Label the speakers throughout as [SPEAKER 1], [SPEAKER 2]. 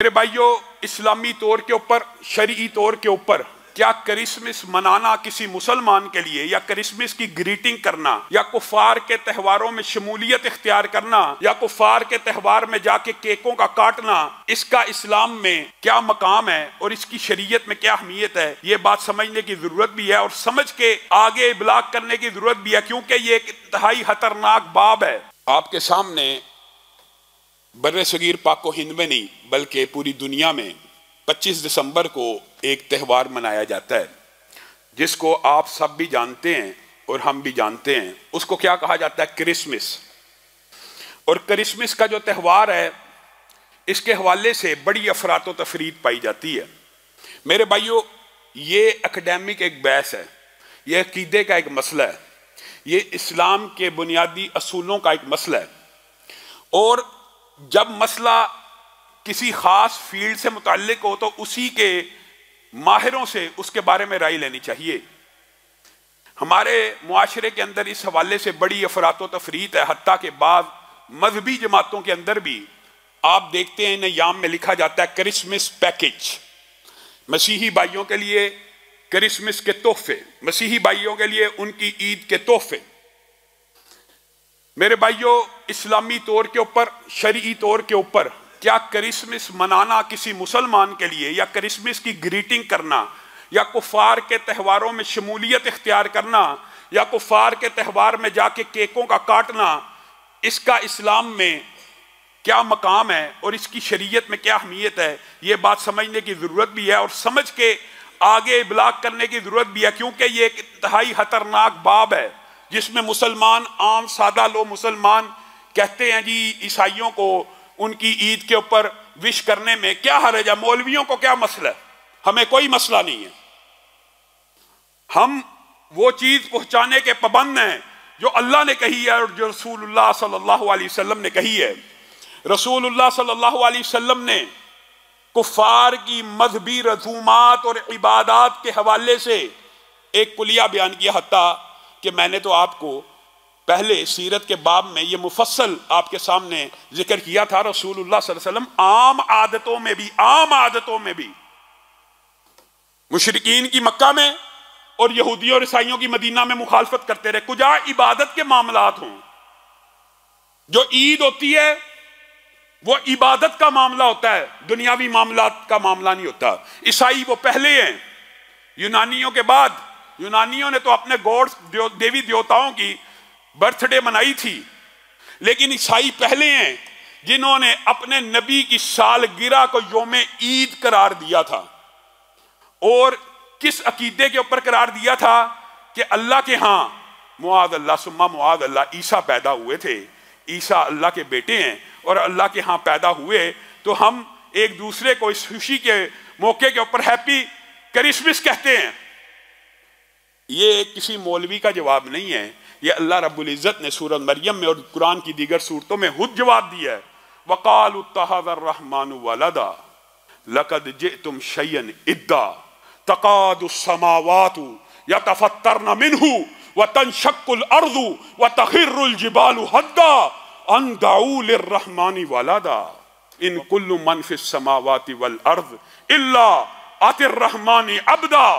[SPEAKER 1] میرے بھائیوں، اسلامی طور کے اوپر، شرعی طور کے اوپر کیا کرسمس منانا کسی مسلمان کے لیے، یا کرسمس کی گریٹنگ کرنا، یا کفار کے تہواروں میں شمولیت اختیار کرنا، یا کفار کے تہوار میں جا کے کیکوں کا کاٹنا، اس کا اسلام میں کیا مقام ہے اور اس کی شریعت میں کیا اہمیت ہے، یہ بات سمجھنے کی ضرورت بھی ہے اور سمجھ کے آگے ابلاغ کرنے کی ضرورت بھی ہے، کیونکہ یہ ایک انتہائی خطرناک باب ہے۔ آپ کے سامنے بر صغیر پاک و ہند میں نہیں بلکہ پوری دنیا میں 25 دسمبر کو ایک تہوار منایا جاتا ہے جس کو آپ سب بھی جانتے ہیں اور ہم بھی جانتے ہیں۔ اس کو کیا کہا جاتا ہے؟ کرسمس۔ اور کرسمس کا جو تہوار ہے اس کے حوالے سے بڑی افراط و تفرید پائی جاتی ہے۔ میرے بھائیوں، یہ اکیڈیمک ایک بحث ہے، یہ عقیدے کا ایک مسئلہ ہے، یہ اسلام کے بنیادی اصولوں کا ایک مسئلہ ہے، اور جب مسئلہ کسی خاص فیلڈ سے متعلق ہو تو اسی کے ماہروں سے اس کے بارے میں رائے لینی چاہیے۔ ہمارے معاشرے کے اندر اس حوالے سے بڑی افراط و تفریط ہے، حتیٰ کہ بعض مذہبی جماعتوں کے اندر بھی آپ دیکھتے ہیں ایام میں لکھا جاتا ہے کرسمس پیکج، مسیحی بھائیوں کے لیے کرسمس کے تحفے، مسیحی بھائیوں کے لیے ان کی عید کے تحفے۔ میرے بھائیوں، اسلامی طور کے اوپر، شرعی طور کے اوپر کیا کرسمس منانا کسی مسلمان کے لیے، یا کرسمس کی گریٹنگ کرنا، یا کفار کے تہواروں میں شمولیت اختیار کرنا، یا کفار کے تہوار میں جا کے کیکوں کا کاٹنا، اس کا اسلام میں کیا مقام ہے اور اس کی شریعت میں کیا اہمیت ہے، یہ بات سمجھنے کی ضرورت بھی ہے اور سمجھ کے آگے ابلاغ کرنے کی ضرورت بھی ہے، کیونکہ یہ ایک انتہائی خطرناک باب ہے جس میں مسلمان، عام سادہ لوگ مسلمان کہتے ہیں جی عیسائیوں کو ان کی عید کے اوپر وش کرنے میں کیا حرج ہے، مولویوں کو کیا مسئلہ ہے، ہمیں کوئی مسئلہ نہیں ہے، ہم وہ چیز پہنچانے کے پابند ہیں جو اللہ نے کہی ہے اور جو رسول اللہ صلی اللہ علیہ وسلم نے کہی ہے۔ رسول اللہ صلی اللہ علیہ وسلم نے کفار کی مذہبی رسومات اور عبادات کے حوالے سے ایک کلیہ بیان کیا، حتیٰ کہ میں نے تو آپ کو پہلے سیرت کے باب میں یہ مفصل آپ کے سامنے ذکر کیا تھا۔ رسول اللہ صلی اللہ علیہ وسلم عام عادتوں میں بھی مشرکین کی مکہ میں اور یہودیوں اور عیسائیوں کی مدینہ میں مخالفت کرتے رہے، کجا عبادت کے معاملات ہوں۔ جو عید ہوتی ہے وہ عبادت کا معاملہ ہوتا ہے، دنیاوی معاملات کا معاملہ نہیں ہوتا۔ عیسائی وہ پہلے ہیں یونانیوں کے بعد، یونانیوں نے تو اپنے گوڈز دیوی دیوتاؤں کی برتھ ڈے منائی تھی، لیکن عیسائی پہلے ہیں جنہوں نے اپنے نبی کی سالگرہ کو یوم عید قرار دیا تھا، اور کس عقیدے کے اوپر قرار دیا تھا کہ اللہ کے ہاں معاذ اللہ ثم معاذ اللہ عیسیٰ پیدا ہوئے تھے، عیسیٰ اللہ کے بیٹے ہیں اور اللہ کے ہاں پیدا ہوئے، تو ہم ایک دوسرے کو اس خوشی کے موقع کے اوپر ہیپی کرسمس کہتے ہیں۔ یہ کسی مولوی کا جواب نہیں ہے، یہ اللہ رب العزت نے سورہ مریم میں اور قرآن کی دیگر سورتوں میں خود جواب دیا ہے۔ وَقَالُوا اتَّخَذَ الرَّحْمَنُ وَلَدًا لَقَدْ جِئْتُمْ شَيْئًا إِدًّا تَكَادُ السَّمَاوَاتُ يَتَفَطَّرْنَ مِنْهُ وَتَنشَقُّ الْأَرْضُ وَتَخِرُّ الْجِبَالُ هَدًّا أَن دَعُوا لِلرَّحْمَنِ وَلَدًا إِن كُلُّ مَنْ فِي السَّمَاوَاتِ وَالْأَرْضِ إِلَّا آتِي الرَّحْمَنِ عَبْدًا۔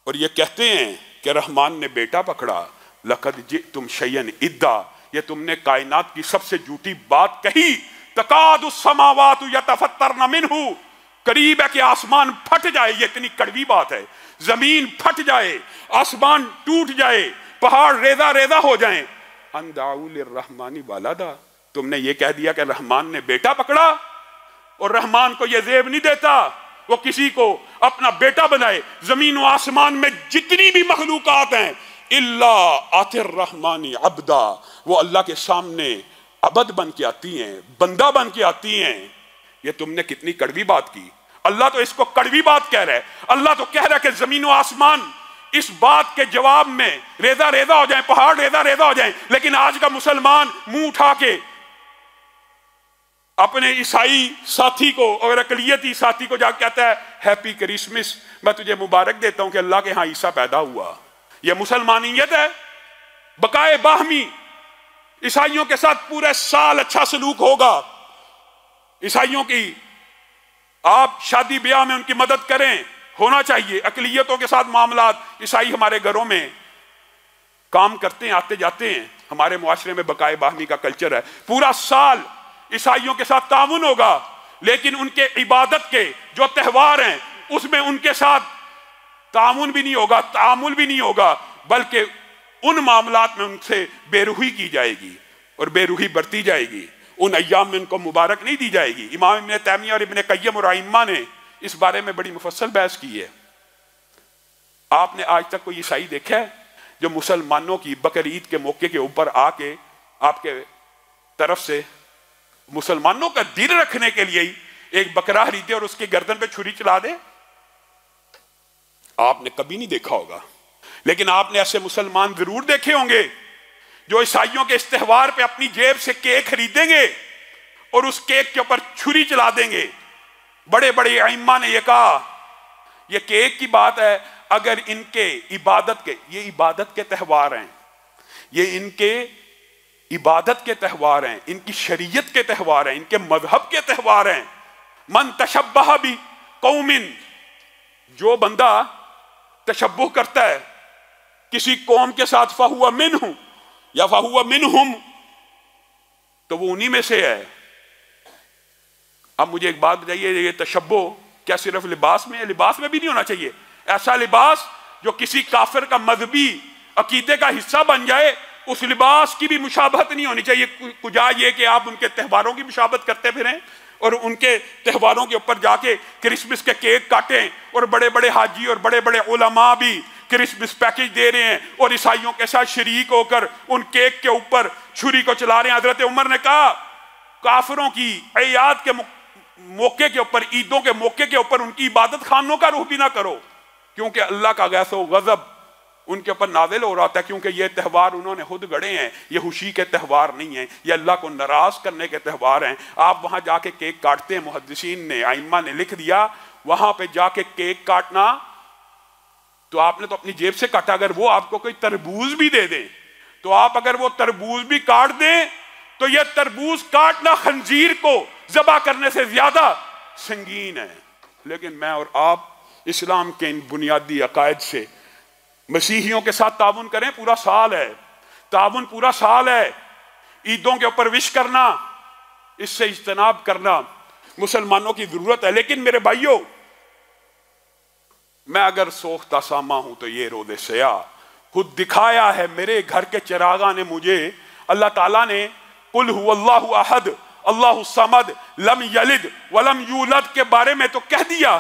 [SPEAKER 1] اور یہ کہتے ہیں کہ رحمان نے بیٹا پکڑا، لَقَدْ جِئْتُمْ شَيْئًا إِدًّا، یہ تم نے کائنات کی سب سے جھوٹی بات کہی۔ تَكَادُ السَّمَاوَاتُ يَتَفَطَّرْنَ مِنْهُ، قریب ہے کہ آسمان پھٹ جائے، یہ اتنی کڑوی بات ہے، زمین پھٹ جائے، آسمان ٹوٹ جائے، پہاڑ ریزہ ریزہ ہو جائیں۔ أَن دَعُوا لِلرَّحْمَنِ وَلَدًا، تم نے یہ کہہ دیا کہ رحمان نے بیٹا پکڑا، اور رحمان کو یہ زیب نہیں دیتا وہ کسی کو اپنا بیٹا بنائے۔ زمین و آسمان میں جتنی بھی مخلوقات ہیں الا آتی الرحمن عبدا، وہ اللہ کے سامنے عبد بن کے آتی ہیں، بندہ بن کے آتی ہیں۔ یہ تم نے کتنی کڑوی بات کی۔ اللہ تو اس کو کڑوی بات کہہ رہا ہے، اللہ تو کہہ رہا ہے کہ زمین و آسمان اس بات کے جواب میں ریزہ ریزہ ہو جائیں، پہاڑ ریزہ ریزہ ہو جائیں، لیکن آج کا مسلمان منہ اٹھا کے اپنے عیسائی ساتھی کو اور اقلیتی ساتھی کو جا کے کہتا ہے ہیپی کرسمس، میں تجھے مبارک دیتا ہوں کہ اللہ کے ہاں عیسیٰ پیدا ہوا۔ یہ مسلمانیت ہے؟ بقائے باہمی عیسائیوں کے ساتھ پورے سال اچھا سلوک ہوگا، عیسائیوں کی آپ شادی بیاہ میں ان کی مدد کریں، ہونا چاہیے۔ اقلیتوں کے ساتھ معاملات، عیسائی ہمارے گھروں میں کام کرتے ہیں، آتے جاتے ہیں، ہمارے معاشرے میں بقائے باہمی کا کلچر ہے، پورا سال عیسائیوں کے ساتھ تعاون ہوگا، لیکن ان کے عبادت کے جو تہوار ہیں اس میں ان کے ساتھ تعاون بھی نہیں ہوگا، تعامل بھی نہیں ہوگا، بلکہ ان معاملات میں ان سے بے روحی کی جائے گی اور بے روحی برتی جائے گی، ان ایام میں ان کو مبارک نہیں دی جائے گی۔ امام ابن تیمیہ اور ابن قیم اور ائمہ نے اس بارے میں بڑی مفصل بحث کی ہے۔ آپ نے آج تک کوئی عیسائی دیکھا ہے جو مسلمانوں کی بقرعید کے موقع کے اوپر آ کے آپ کے طرف سے مسلمانوں کا دل رکھنے کے لیے ہی ایک بکرا خریدے اور اس کی گردن پہ چھری چلا دے؟ آپ نے کبھی نہیں دیکھا ہوگا، لیکن آپ نے ایسے مسلمان ضرور دیکھے ہوں گے جو عیسائیوں کے اس تہوار پہ اپنی جیب سے کیک خریدیں گے اور اس کیک کے اوپر چھری چلا دیں گے۔ بڑے بڑے ائمہ نے یہ کہا یہ کیک کی بات ہے، اگر ان کے عبادت کے، یہ عبادت کے تہوار ہیں، یہ ان کے عبادت کے تہوار ہیں، ان کی شریعت کے تہوار ہیں، ان کے مذہب کے تہوار ہیں۔ من تشبہ بقوم، جو بندہ تشبہ کرتا ہے کسی قوم کے ساتھ فہو منہ یا فہو منہم، تو وہ انہی میں سے ہے۔ اب مجھے ایک بات بتائیے، یہ تشبہ کیا صرف لباس میں ہے؟ لباس میں بھی نہیں ہونا چاہیے ایسا لباس جو کسی کافر کا مذہبی عقیدے کا حصہ بن جائے، اس لباس کی بھی مشابہت نہیں ہونی چاہیے۔ کجا یہ کہ آپ ان کے تہواروں کی مشابہت کرتے پھریں اور ان کے تہواروں کے اوپر جا کے کرسمس کے کیک کاٹیں، اور بڑے بڑے حاجی اور بڑے بڑے علماء بھی کرسمس پیکج دے رہے ہیں اور عیسائیوں کے ساتھ شریک ہو کر ان کیک کے اوپر چھری کو چلا رہے ہیں۔ حضرت عمر نے کہا کافروں کی اعیاد کے موقع کے اوپر، عیدوں کے موقع کے اوپر ان کی عبادت خانوں کا رخ بھی نہ کرو، کیونکہ اللہ کا غیظ و غضب ان کے اوپر نازل ہو رہا تھا، کیونکہ یہ تہوار انہوں نے خود گڑے ہیں، یہ خوشی کے تہوار نہیں ہیں، یہ اللہ کو ناراض کرنے کے تہوار ہیں۔ آپ وہاں جا کے کیک کاٹتے ہیں، محدثین نے، ائمہ نے لکھ دیا وہاں پہ جا کے کیک کاٹنا تو آپ نے تو اپنی جیب سے کاٹا، اگر وہ آپ کو کوئی تربوز بھی دے دیں تو آپ اگر وہ تربوز بھی کاٹ دیں تو یہ تربوز کاٹنا خنزیر کو ذبح کرنے سے زیادہ سنگین ہے۔ لیکن میں اور آپ اسلام کے ان بنیادی عقائد سے مسیحیوں کے ساتھ تعاون کریں، پورا سال ہے، تعاون پورا سال ہے۔ عیدوں کے اوپر وش کرنا، اس سے اجتناب کرنا مسلمانوں کی ضرورت ہے۔ لیکن میرے بھائیوں، میں اگر سوختہ ساما ہوں تو یہ روز سیاہ خود دکھایا ہے، میرے گھر کے چراغاں نے مجھے، اللہ تعالیٰ نے قل هو اللہ احد اللہ الصمد لم یلد ولم یولد کے بارے میں تو کہہ دیا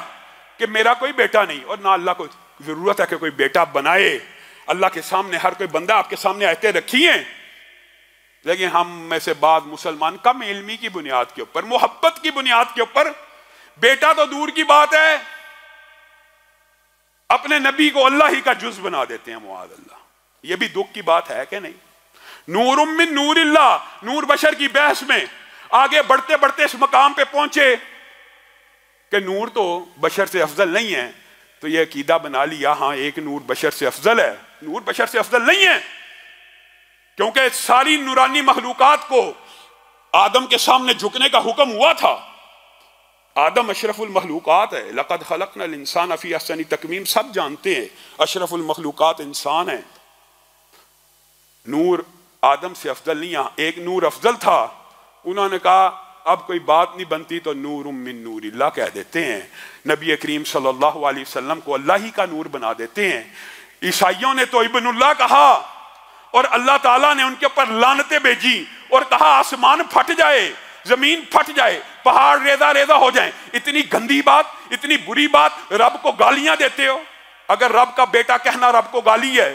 [SPEAKER 1] کہ میرا کوئی بیٹا نہیں، اور نہ اللہ کو ضرورت ہے کہ کوئی بیٹا بنائے۔ اللہ کے سامنے ہر کوئی بندہ آپ کے سامنے آیتیں رکھی ہیں، لیکن ہم میں سے بعض مسلمان کم علمی کی بنیاد کے اوپر، محبت کی بنیاد کے اوپر، بیٹا تو دور کی بات ہے، اپنے نبی کو اللہ ہی کا جز بنا دیتے ہیں، معاذ اللہ۔ یہ بھی دکھ کی بات ہے کہ نہیں؟ نور من نور اللہ، نور بشر کی بحث میں آگے بڑھتے بڑھتے اس مقام پہ پہنچے کہ نور تو بشر سے افضل نہیں ہے، تو یہ عقیدہ بنا لیا ہاں ایک نور بشر سے افضل ہے۔ نور بشر سے افضل نہیں ہے، کیونکہ ساری نورانی مخلوقات کو آدم کے سامنے جھکنے کا حکم ہوا تھا۔ آدم اشرف المخلوقات ہے، لقد خلقنا الانسان فی احسن تقویم، سب جانتے ہیں اشرف المخلوقات انسان ہے۔ نور آدم سے افضل نہیں ہے، ایک نور افضل تھا، انہوں نے کہا اب کوئی بات نہیں بنتی تو نور من نور اللہ کہہ دیتے ہیں، نبی کریم صلی اللہ علیہ وسلم کو اللہ ہی کا نور بنا دیتے ہیں۔ عیسائیوں نے تو ابن اللہ کہا اور اللہ تعالیٰ نے ان کے اوپر لعنتیں بھیجی اور کہا آسمان پھٹ جائے، زمین پھٹ جائے، پہاڑ ریزہ ریزہ ہو جائیں۔ اتنی گندی بات، اتنی بری بات، رب کو گالیاں دیتے ہو۔ اگر رب کا بیٹا کہنا رب کو گالی ہے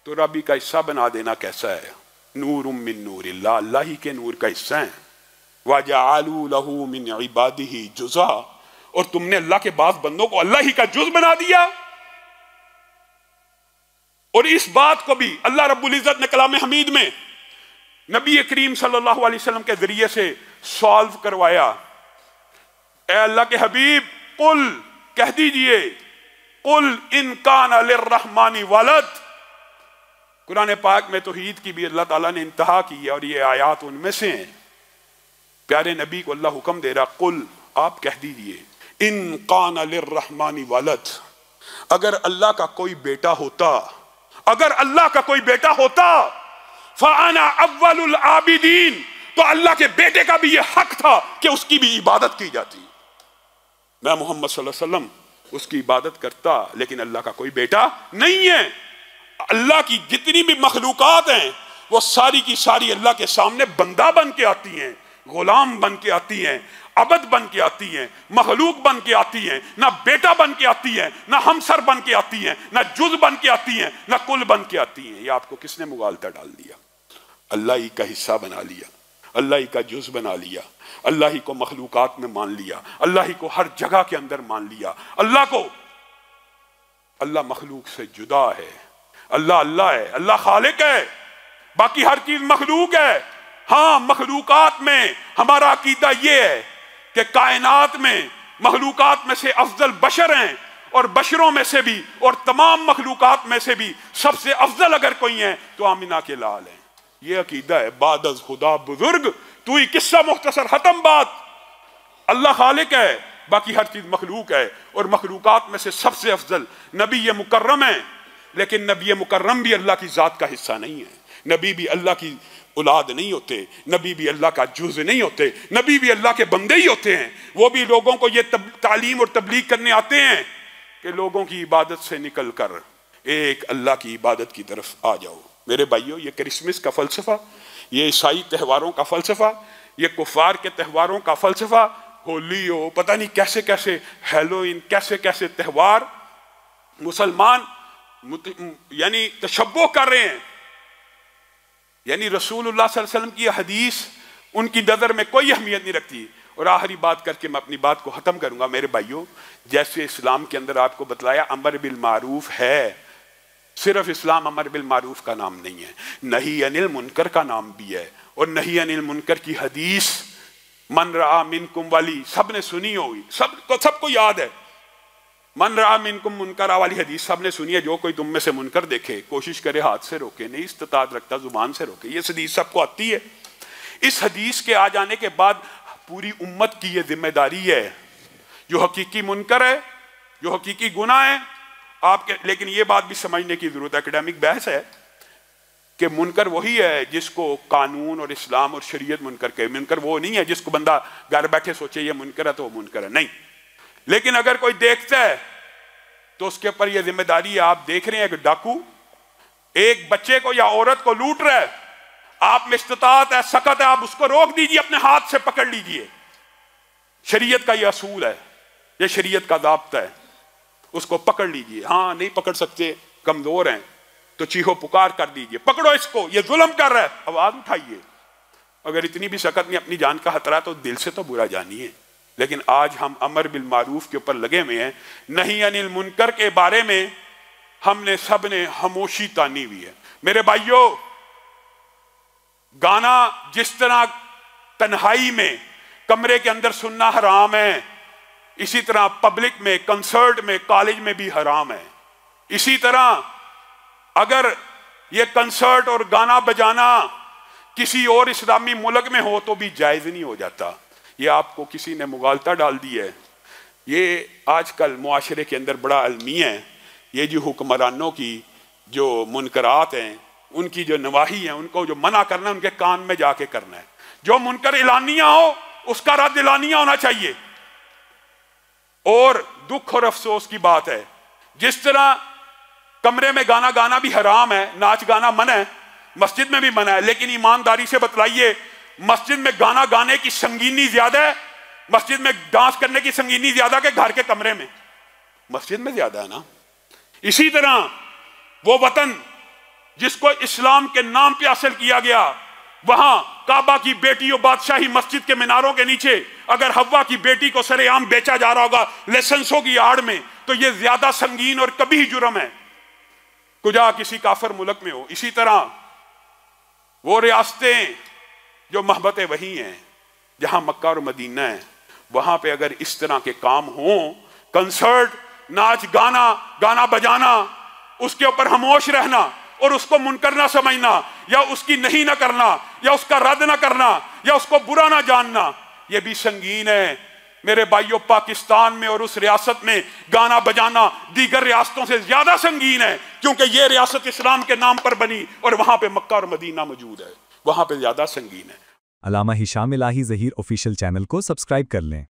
[SPEAKER 1] تو رب ہی کا حصہ بنا دینا کیسا ہے؟ نور من نور اللہ، اللہ ہی کے نور کا حصہ ہیں۔ وَجَعَلُوا لَهُ مِنْ عِبَادِهِ جُزَا، اور تم نے اللہ کے بعض بندوں کو اللہ ہی کا جز بنا دیا۔ اور اس بات کو بھی اللہ رب العزت نے کلام حمید میں نبی کریم صلی اللہ علیہ وسلم کے ذریعے سے سالو کروایا۔ اے اللہ کے حبیب، قل کہہ دیجئے، قل ان کان للرحمن ولد۔ قرآن پاک میں توحید کی بھی اللہ تعالیٰ نے انتہا کی ہے اور یہ آیات ان میں سے ہیں۔ پیارے نبی کو اللہ حکم دے رہا، قل آپ کہہ دیجئے، ان قان للرحمن ولد، اگر اللہ کا کوئی بیٹا ہوتا، اگر اللہ کا کوئی بیٹا ہوتا، فانا اول العابدین، تو اللہ کے بیٹے کا بھی یہ حق تھا کہ اس کی بھی عبادت کی جاتی۔ میں محمد صلی اللہ علیہ وسلم اس کی عبادت کرتا، لیکن اللہ کا کوئی بیٹا نہیں ہے۔ اللہ کی جتنی بھی مخلوقات ہیں وہ ساری کی ساری اللہ کے سامنے بندہ بن کے آتی ہیں، غلام بن کے آتی ہیں، عبد بن کے آتی ہیں، مخلوق بن کے آتی ہیں، نہ بیٹا بن کے آتی ہیں، نہ ہمسر بن کے آتی ہیں، نہ جز بن کے آتی ہیں، نہ کل بن کے آتی ہیں۔ یہ آپ کو کس نے مغالطہ ڈال دیا؟ اللہ ہی کا حصہ بنا لیا، اللہ ہی کا جز بنا لیا، اللہ ہی کو مخلوقات میں مان لیا، اللہ ہی کو ہر جگہ کے اندر مان لیا۔ اللہ مخلوق سے جدا ہے، اللہ ہے، اللہ خالق ہے، باقی ہر چیز مخلوق ہے۔ ہاں مخلوقات میں ہمارا عقیدہ یہ ہے کہ کائنات میں مخلوقات میں سے افضل بشر ہیں، اور بشروں میں سے بھی اور تمام مخلوقات میں سے بھی سب سے افضل اگر کوئی ہیں تو آمینہ کے لال ہیں۔ یہ عقیدہ ہے۔ بعد از خدا بزرگ تو ہی قصہ مختصر ختم بات۔ اللہ خالق ہے، باقی ہر چیز مخلوق ہے، اور مخلوقات میں سے سب سے افضل نبی مکرم ہے، لیکن نبی مکرم بھی اللہ کی ذات کا حصہ نہیں ہے، نبی بھی اللہ کی اولاد نہیں ہوتے، نبی بھی اللہ کا جز نہیں ہوتے، نبی بھی اللہ کے بندے ہی ہوتے ہیں۔ وہ بھی لوگوں کو یہ تعلیم اور تبلیغ کرنے آتے ہیں کہ لوگوں کی عبادت سے نکل کر ایک اللہ کی عبادت کی طرف آ جاؤ۔ میرے بھائیو، یہ کرسمس کا فلسفہ، یہ عیسائی تہواروں کا فلسفہ، یہ کفار کے تہواروں کا فلسفہ، ہولی ہو، پتہ نہیں کیسے کیسے ہیلوئن، کیسے کیسے تہوار مسلمان یعنی تشبہ کر رہے ہیں، یعنی رسول اللہ صلی اللہ علیہ وسلم کی حدیث ان کی نظر میں کوئی اہمیت نہیں رکھتی۔ اور آخری بات کر کے میں اپنی بات کو ختم کروں گا۔ میرے بھائیوں، جیسے اسلام کے اندر آپ کو بتلایا امر بالمعروف ہے، صرف اسلام امر بالمعروف کا نام نہیں ہے، نہی عن المنکر کا نام بھی ہے، اور نہی عن المنکر کی حدیث من رعا منکم والی سب نے سنی ہوگی، سب کو یاد ہے۔ من رعا منکم منکرا والی حدیث سب نے سنی ہے۔ جو کوئی تم میں سے منکر دیکھے کوشش کرے ہاتھ سے روکے، نہیں استطاعت رکھتا زبان سے روکے۔ یہ حدیث سب کو آتی ہے۔ اس حدیث کے آ جانے کے بعد پوری امت کی یہ ذمہ داری ہے، جو حقیقی منکر ہے، جو حقیقی گناہ ہے آپ کے، لیکن یہ بات بھی سمجھنے کی ضرورت ہے، اکیڈیمک بحث ہے کہ منکر وہی ہے جس کو قانون اور اسلام اور شریعت منکر کہے۔ منکر وہ نہیں ہے جس کو بندہ گھر بیٹھے سوچے یہ منکر ہے تو وہ منکر ہے، نہیں۔ لیکن اگر کوئی دیکھتا ہے تو اس کے اوپر یہ ذمہ داری ہے۔ آپ دیکھ رہے ہیں کہ ڈاکو ایک بچے کو یا عورت کو لوٹ رہا ہے، آپ میں استطاعت ہے، سخت ہے، آپ اس کو روک دیجئے، اپنے ہاتھ سے پکڑ لیجئے۔ شریعت کا یہ اصول ہے، یہ شریعت کا ضابطہ ہے، اس کو پکڑ لیجئے۔ ہاں نہیں پکڑ سکتے، کمزور ہیں، تو چیخو پکار کر دیجئے، پکڑو اس کو، یہ ظلم کر رہا ہے، آواز اٹھائیے۔ اگر اتنی بھی سخت نہیں، اپنی جان کا خطرہ ہے تو دل سے تو برا جانیے۔ لیکن آج ہم امر بالمعروف کے اوپر لگے ہوئے ہیں، نہی عن المنکر کے بارے میں ہم نے سب نے خاموشی تانی ہوئی ہے۔ میرے بھائیوں، گانا جس طرح تنہائی میں کمرے کے اندر سننا حرام ہے، اسی طرح پبلک میں، کنسرٹ میں، کالج میں بھی حرام ہے۔ اسی طرح اگر یہ کنسرٹ اور گانا بجانا کسی اور اسلامی ملک میں ہو تو بھی جائز نہیں ہو جاتا۔ یہ آپ کو کسی نے مغالطہ ڈال دی ہے۔ یہ آج کل معاشرے کے اندر بڑا المیہ ہے، یہ جو حکمرانوں کی جو منکرات ہیں، ان کی جو نواہی ہیں، ان کو جو منع کرنا ہے ان کے کان میں جا کے کرنا ہے۔ جو منکر اعلانیہ ہو اس کا رد اعلانیہ ہونا چاہیے۔ اور دکھ اور افسوس کی بات ہے، جس طرح کمرے میں گانا گانا بھی حرام ہے، ناچ گانا منع ہے، مسجد میں بھی منع ہے، لیکن ایمانداری سے بتلائیے مسجد میں گانا گانے کی سنگینی زیادہ ہے، مسجد میں ڈانس کرنے کی سنگینی زیادہ کہ گھر کے کمرے میں؟ مسجد میں زیادہ ہے نا۔ اسی طرح وہ وطن جس کو اسلام کے نام پہ حاصل کیا گیا، وہاں کعبہ کی بیٹی و بادشاہی مسجد کے میناروں کے نیچے اگر حوا کی بیٹی کو سرے عام بیچا جا رہا ہوگا لائسنسوں کی آڑ میں، تو یہ زیادہ سنگین اور کبھی جرم ہے کجا کسی کافر ملک میں ہو۔ اسی طرح وہ ریاستیں جو محبت وحی ہیں، جہاں مکہ اور مدینہ ہے، وہاں پہ اگر اس طرح کے کام ہوں، کنسرٹ، ناچ گانا، گانا بجانا، اس کے اوپر خاموش رہنا اور اس کو منکر نہ سمجھنا، یا اس کی نہیں نہ کرنا، یا اس کا رد نہ کرنا، یا اس کو برا نہ جاننا، یہ بھی سنگین ہے میرے بھائیوں. پاکستان میں اور اس ریاست میں گانا بجانا دیگر ریاستوں سے زیادہ سنگین ہے، کیونکہ یہ ریاست اسلام کے نام پر بنی اور وہاں پہ مکہ اور مدینہ موجود ہے، وہاں پہ زیادہ سنگین ہے.
[SPEAKER 2] علامہ ہشام الہی ظہیر آفیشیل چینل کو سبسکرائب کر لیں.